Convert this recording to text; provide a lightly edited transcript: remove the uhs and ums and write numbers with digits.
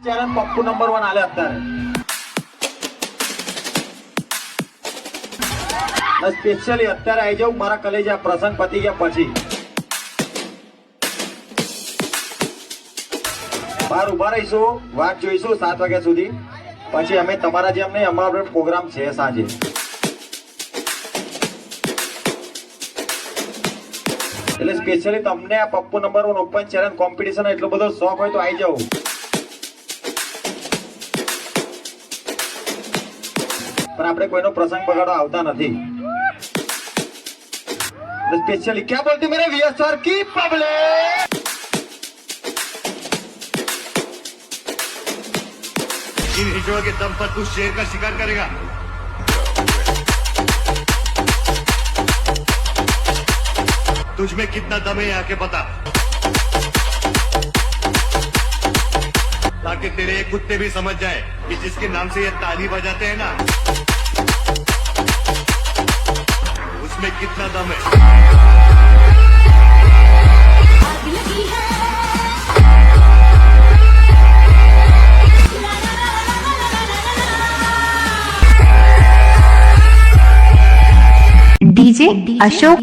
channel Pappu number 1 આલે અત્યારે specially અત્યારે આવી જાઉં મારા કલેજા પ્રસંગ પતી ગયા પછી બહાર ઉભા રહીશું વાત જોઈશું 7 વાગ્યા સુધી પછી અમે તમારા જેમ નહીં અમારો પ્રોગ્રામ છે સાંજે એટલે સ્પેશિયલી તમને આ Pappu number 1 open channel competition એટલો બધો શોખ હોય તો આવી જાવ પણ આપણે કોઈનો પ્રસંગ બગાડવા આવતા નથી स्पेशली क्या बोलती मेरे वीएसआर की पब्लिक इन हिजड़ों के दम पर तू शेर का शिकार करेगा तुझ में कितना दम है आके बता ताकि तेरे ये कुत्ते भी समझ जाए कि जिसके नाम से ये ताली बजाते हैं ना उसमें कितना दम है डीजे अशोक